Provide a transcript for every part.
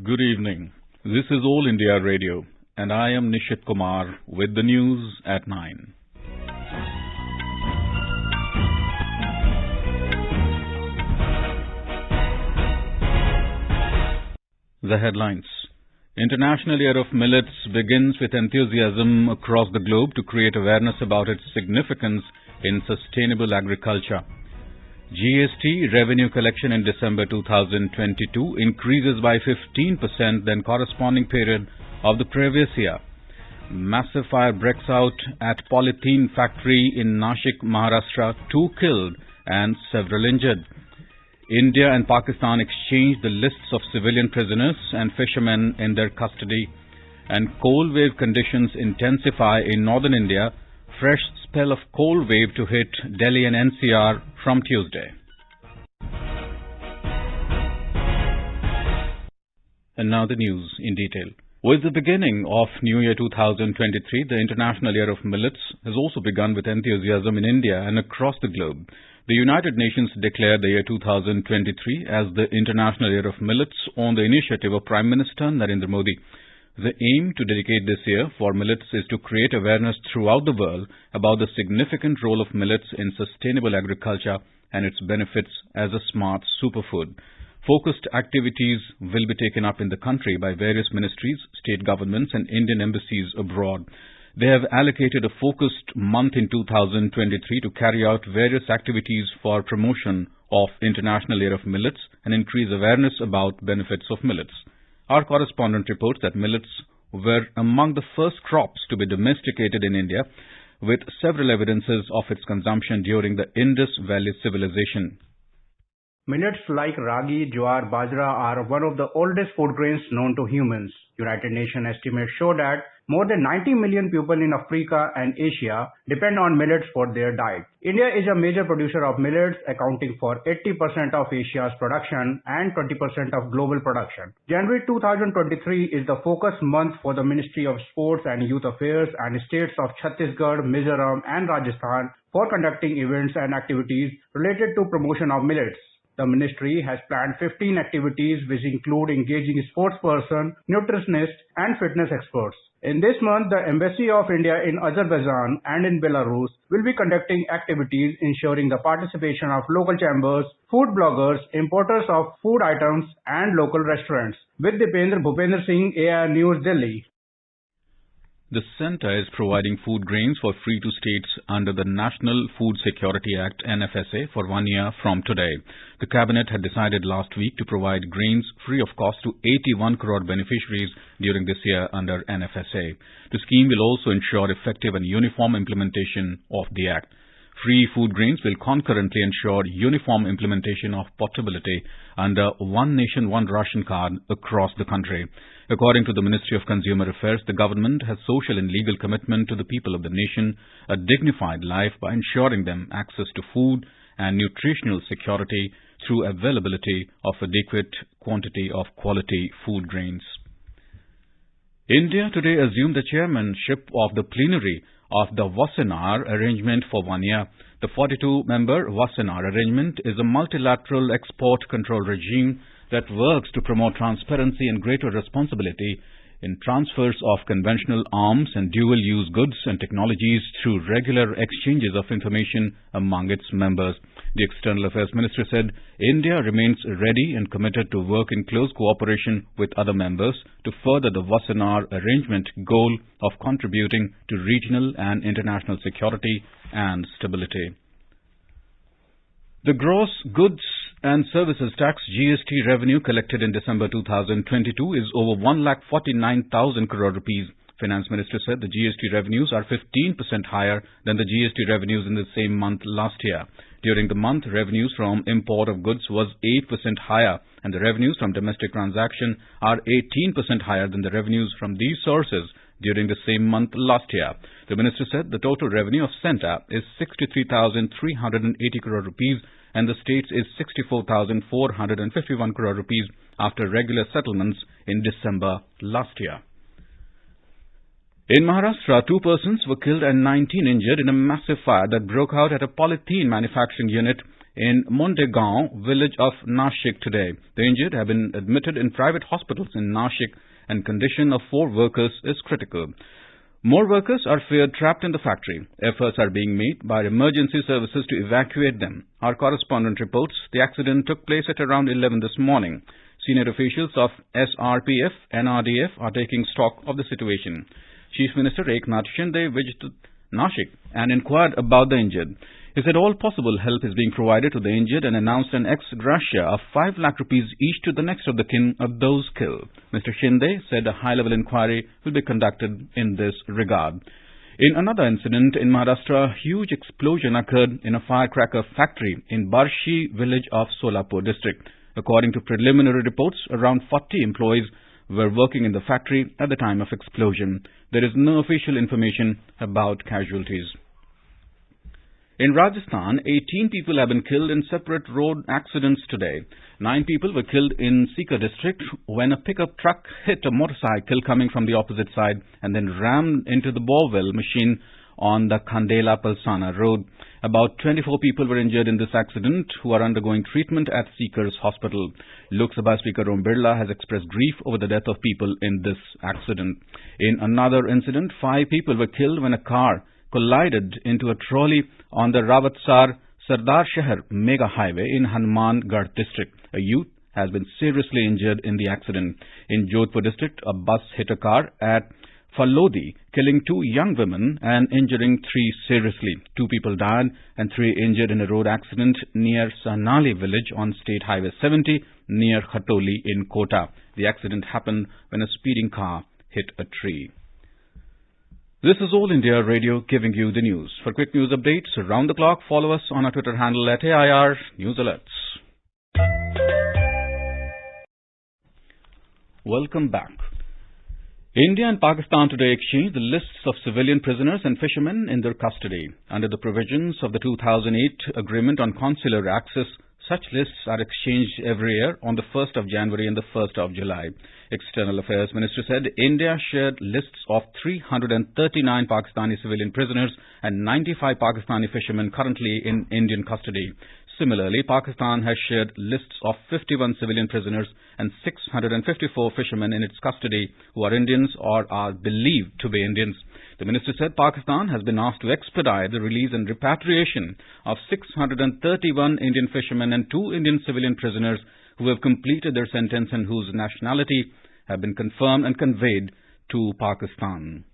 Good evening. This is All India Radio, and I am Nishit Kumar with the news at 9. The headlines. International Year of Millets begins with enthusiasm across the globe to create awareness about its significance in sustainable agriculture. GST revenue collection in December 2022 increases by 15% than corresponding period of the previous year. Massive fire breaks out at polythene factory in Nashik, Maharashtra, 2 killed and several injured. India and Pakistan exchanged the lists of civilian prisoners and fishermen in their custody. And cold wave conditions intensify in northern India. Fresh spell of cold wave to hit Delhi and NCR from Tuesday. And now the news in detail. With the beginning of New Year 2023, the International Year of Millets has also begun with enthusiasm in India and across the globe. The United Nations declared the year 2023 as the International Year of Millets on the initiative of Prime Minister Narendra Modi. The aim to dedicate this year for millets is to create awareness throughout the world about the significant role of millets in sustainable agriculture and its benefits as a smart superfood. Focused activities will be taken up in the country by various ministries, state governments and Indian embassies abroad. They have allocated a focused month in 2023 to carry out various activities for promotion of International Year of Millets and increase awareness about benefits of millets. Our correspondent reports that millets were among the first crops to be domesticated in India, with several evidences of its consumption during the Indus Valley civilization. Millets like ragi, jowar, bajra are one of the oldest food grains known to humans. United Nations estimates show that more than 90 million people in Africa and Asia depend on millets for their diet. India is a major producer of millets, accounting for 80% of Asia's production and 20% of global production. January 2023 is the focus month for the Ministry of Sports and Youth Affairs and states of Chhattisgarh, Mizoram and Rajasthan for conducting events and activities related to promotion of millets. The ministry has planned 15 activities which include engaging sportspersons, nutritionists and fitness experts. In this month, the Embassy of India in Azerbaijan and in Belarus will be conducting activities ensuring the participation of local chambers, food bloggers, importers of food items and local restaurants. With Dipendra Bhupender Singh, AIR News, Delhi. The centre is providing food grains for free to states under the National Food Security Act NFSA for 1 year from today. The Cabinet had decided last week to provide grains free of cost to 81 crore beneficiaries during this year under NFSA. The scheme will also ensure effective and uniform implementation of the Act. Free food grains will concurrently ensure uniform implementation of portability under One Nation, One Ration card across the country. According to the Ministry of Consumer Affairs, the government has social and legal commitment to the people of the nation, a dignified life by ensuring them access to food and nutritional security through availability of adequate quantity of quality food grains. India today assumed the chairmanship of the plenary of the Wassenaar Arrangement for 1 year. The 42-member Wassenaar Arrangement is a multilateral export control regime that works to promote transparency and greater responsibility in transfers of conventional arms and dual-use goods and technologies through regular exchanges of information among its members. The External Affairs Ministry said India remains ready and committed to work in close cooperation with other members to further the Wassenaar Arrangement goal of contributing to regional and international security and stability. The gross goods and services tax GST revenue collected in December 2022 is over 1,49,000 crore rupees. Finance Minister said the GST revenues are 15% higher than the GST revenues in the same month last year. During the month, revenues from import of goods was 8% higher and the revenues from domestic transaction are 18% higher than the revenues from these sources during the same month last year. The minister said the total revenue of centre is 63,380 crore rupees and the states is 64,451 crore rupees after regular settlements in December last year. In Maharashtra, 2 persons were killed and 19 injured in a massive fire that broke out at a polythene manufacturing unit in Mondegaon village of Nashik today. The injured have been admitted in private hospitals in Nashik and condition of 4 workers is critical. More workers are feared trapped in the factory. Efforts are being made by emergency services to evacuate them. Our correspondent reports the accident took place at around 11 this morning. Senior officials of SRPF, NRDF are taking stock of the situation. Chief Minister Eknath Shinde visited Nashik and inquired about the injured. He said all possible help is being provided to the injured and announced an ex gratia of 5 lakh rupees each to the next of the kin of those killed. Mr. Shinde said a high-level inquiry will be conducted in this regard. In another incident in Maharashtra, a huge explosion occurred in a firecracker factory in Barshi village of Solapur district. According to preliminary reports, around 40 employees were working in the factory at the time of explosion. There is no official information about casualties. In Rajasthan, 18 people have been killed in separate road accidents today. 9 people were killed in Sikar district when a pickup truck hit a motorcycle coming from the opposite side and then rammed into the borewell machine on the Khandela-Palsana road. About 24 people were injured in this accident who are undergoing treatment at Sikar's hospital. Lok Sabha Speaker Om Birla has expressed grief over the death of people in this accident. In another incident, 5 people were killed when a car collided into a trolley on the Rawatsar Sardar Shahar mega highway in Hanumangarh district. A youth has been seriously injured in the accident. In Jodhpur district, a bus hit a car at Falodi, killing 2 young women and injuring 3 seriously. 2 people died and 3 injured in a road accident near Sahnali village on State Highway 70 near Khatoli in Kota. The accident happened when a speeding car hit a tree. This is All India Radio giving you the news. For quick news updates around the clock, follow us on our Twitter handle at AIR News Alerts. Welcome back. India and Pakistan today exchanged the lists of civilian prisoners and fishermen in their custody. Under the provisions of the 2008 Agreement on Consular Access, such lists are exchanged every year on the 1st of January and the 1st of July. External Affairs Minister said India shared lists of 339 Pakistani civilian prisoners and 95 Pakistani fishermen currently in Indian custody. Similarly, Pakistan has shared lists of 51 civilian prisoners and 654 fishermen in its custody who are Indians or are believed to be Indians. The minister said Pakistan has been asked to expedite the release and repatriation of 631 Indian fishermen and 2 Indian civilian prisoners who have completed their sentence and whose nationality have been confirmed and conveyed to Pakistan.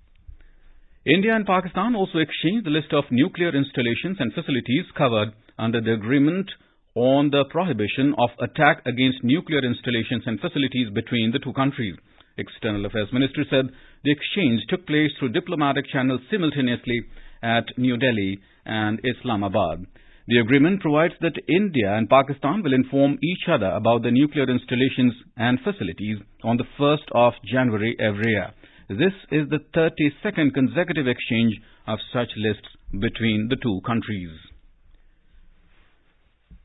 India and Pakistan also exchanged the list of nuclear installations and facilities covered under the agreement on the prohibition of attack against nuclear installations and facilities between the 2 countries. External Affairs Ministry said the exchange took place through diplomatic channels simultaneously at New Delhi and Islamabad. The agreement provides that India and Pakistan will inform each other about the nuclear installations and facilities on the 1st of January every year. This is the 32nd consecutive exchange of such lists between the 2 countries.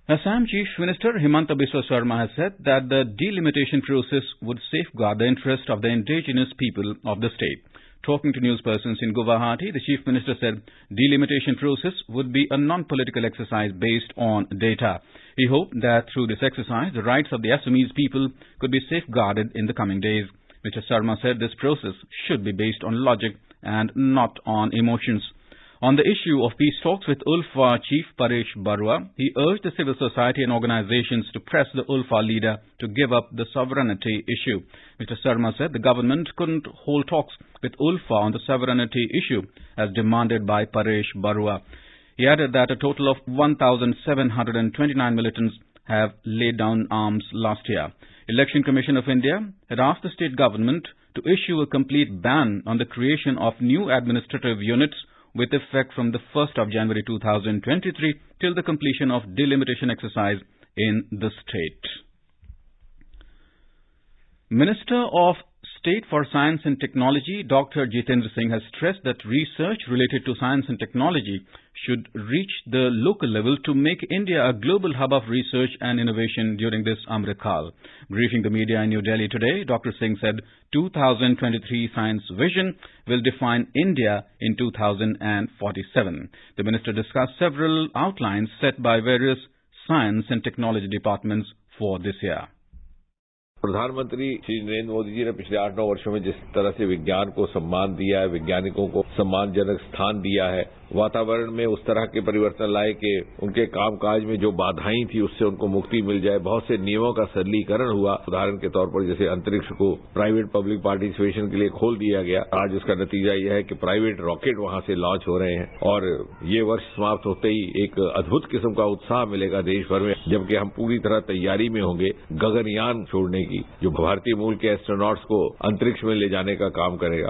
Assam Chief Minister Himanta Biswa Sarma has said that the delimitation process would safeguard the interest of the indigenous people of the state. Talking to newspersons in Guwahati, the Chief Minister said delimitation process would be a non-political exercise based on data. He hoped that through this exercise, the rights of the Assamese people could be safeguarded in the coming days. Mr. Sarma said this process should be based on logic and not on emotions. On the issue of peace talks with ULFA Chief Paresh Barua, he urged the civil society and organizations to press the ULFA leader to give up the sovereignty issue. Mr. Sarma said the government couldn't hold talks with ULFA on the sovereignty issue as demanded by Paresh Barua. He added that a total of 1,729 militants have laid down arms last year. Election Commission of India had asked the state government to issue a complete ban on the creation of new administrative units with effect from the 1st of January 2023 till the completion of delimitation exercise in the state. Minister of State for Science and Technology, Dr. Jitendra Singh, has stressed that research related to science and technology should reach the local level to make India a global hub of research and innovation during this Amrit Kaal. Briefing the media in New Delhi today, Dr. Singh said 2023 Science Vision will define India in 2047. The minister discussed several outlines set by various Science and Technology departments for this year. प्रधानमंत्री श्री नरेंद्र मोदी जी ने पिछले 8-9 वर्षों में जिस तरह से विज्ञान को सम्मान दिया है, वैज्ञानिकों को सम्मानजनक स्थान दिया है, वातावरण में उस तरह के परिवर्तन लाए कि उनके कामकाज में जो बाधाएं थी उससे उनको मुक्ति मिल जाए। बहुत से नियमों का सरलीकरण हुआ। उदाहरण के तौर पर जैसे अंतरिक्ष को प्राइवेट पब्लिक पार्टिसिपेशन के लिए खोल दिया गया। आज उसका नतीजा यह है कि प्राइवेट रॉकेट वहां से लॉन्च हो रहे हैं और ये वर्ष समाप्त होते ही एक अद्भुत किस्म का उत्साह मिलेगा देश भर में, जबकि हम पूरी तरह तैयारी में होंगे गगनयान छोड़ने की, जो भारतीय मूल के एस्ट्रोनॉट्स को अंतरिक्ष में ले जाने का काम करेगा।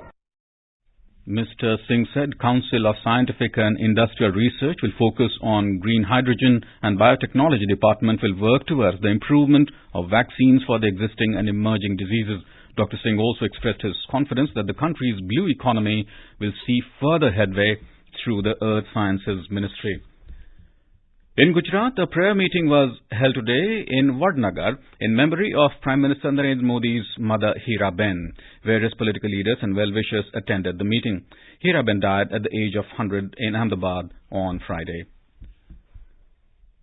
Mr. Singh said Council of Scientific and Industrial Research will focus on green hydrogen and biotechnology department will work towards the improvement of vaccines for the existing and emerging diseases. Dr. Singh also expressed his confidence that the country's blue economy will see further headway through the Earth Sciences Ministry. In Gujarat, a prayer meeting was held today in Vadnagar in memory of Prime Minister Narendra Modi's mother Hiraben. Various political leaders and well-wishers attended the meeting. Hiraben died at the age of 100 in Ahmedabad on Friday.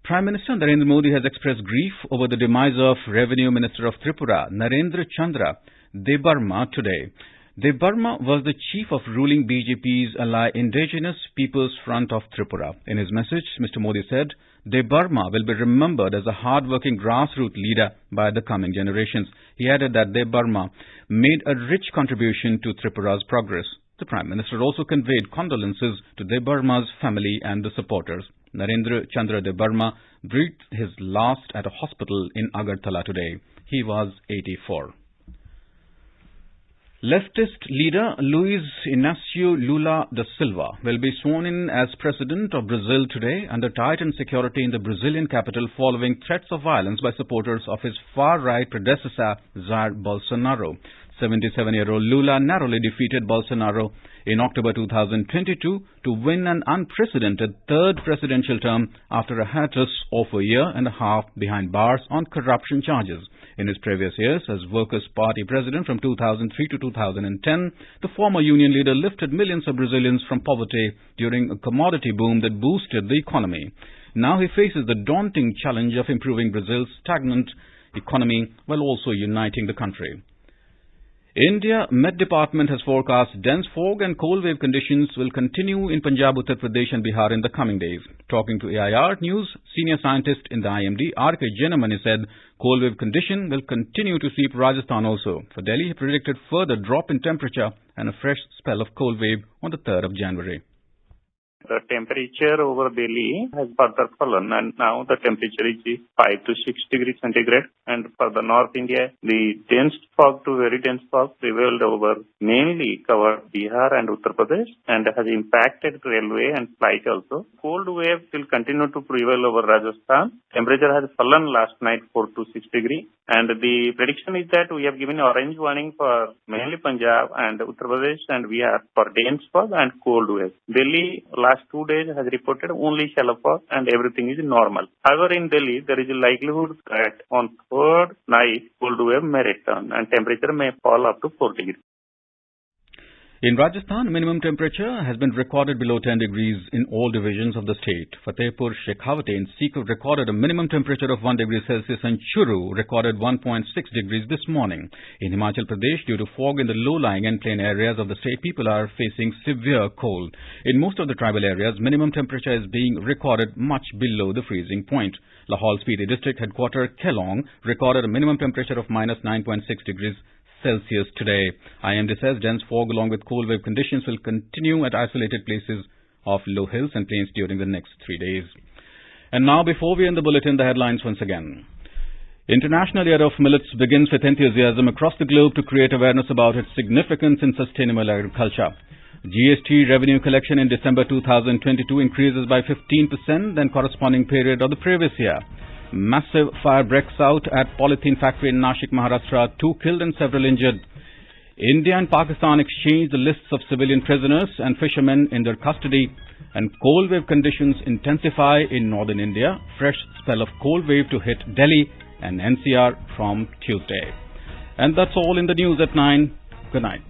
Prime Minister Narendra Modi has expressed grief over the demise of Revenue Minister of Tripura, Narendra Chandra Debarma today. Debarma was the chief of ruling BJP's ally Indigenous People's Front of Tripura. In his message, Mr. Modi said, Debarma will be remembered as a hard-working grassroots leader by the coming generations. He added that Debarma made a rich contribution to Tripura's progress. The Prime Minister also conveyed condolences to Debarma's family and the supporters. Narendra Chandra Debarma breathed his last at a hospital in Agartala today. He was 84. Leftist leader Luiz Inácio Lula da Silva will be sworn in as President of Brazil today under tightened security in the Brazilian capital following threats of violence by supporters of his far-right predecessor Jair Bolsonaro. 77-year-old Lula narrowly defeated Bolsonaro in October 2022 to win an unprecedented third presidential term after a hiatus of a year and a half behind bars on corruption charges. In his previous years as Workers' Party president from 2003 to 2010, the former union leader lifted millions of Brazilians from poverty during a commodity boom that boosted the economy. Now he faces the daunting challenge of improving Brazil's stagnant economy while also uniting the country. India Met Department has forecast dense fog and cold wave conditions will continue in Punjab, Uttar Pradesh and Bihar in the coming days. Talking to AIR News, senior scientist in the IMD, R.K. Janamani said cold wave condition will continue to sweep Rajasthan also. For Delhi, he predicted further drop in temperature and a fresh spell of cold wave on the 3rd of January. The temperature over Delhi has further fallen and now the temperature is 5 to 6 degrees centigrade. And for the North India, the dense fog to very dense fog prevailed over mainly covered Bihar and Uttar Pradesh and has impacted railway and flight also. Cold wave will continue to prevail over Rajasthan. Temperature has fallen last night 4 to 6 degrees. And the prediction is that we have given orange warning for mainly Punjab and Uttar Pradesh and Bihar for dense fog and cold wave. Delhi last 2 days has reported only shallow fog and everything is normal. However, in Delhi, there is a likelihood that on third night, cold wave may return and temperature may fall up to 4 degrees. In Rajasthan, minimum temperature has been recorded below 10 degrees in all divisions of the state. Fatehpur, Shekhawati and Sikar recorded a minimum temperature of 1 degree Celsius and Churu recorded 1.6 degrees this morning. In Himachal Pradesh, due to fog in the low-lying and plain areas of the state, people are facing severe cold. In most of the tribal areas, minimum temperature is being recorded much below the freezing point. Lahore Spiti district headquarter Kelong recorded a minimum temperature of minus 9.6 degrees Celsius today. IMD says dense fog along with cold wave conditions will continue at isolated places of low hills and plains during the next 3 days. And now, before we end the bulletin, the headlines once again. International Year of Millets begins with enthusiasm across the globe to create awareness about its significance in sustainable agriculture. GST revenue collection in December 2022 increases by 15% than corresponding period of the previous year. Massive fire breaks out at polythene factory in Nashik, Maharashtra. 2 killed and several injured. India and Pakistan exchange the lists of civilian prisoners and fishermen in their custody. And cold wave conditions intensify in northern India. Fresh spell of cold wave to hit Delhi and NCR from Tuesday. And that's all in the news at 9. Good night.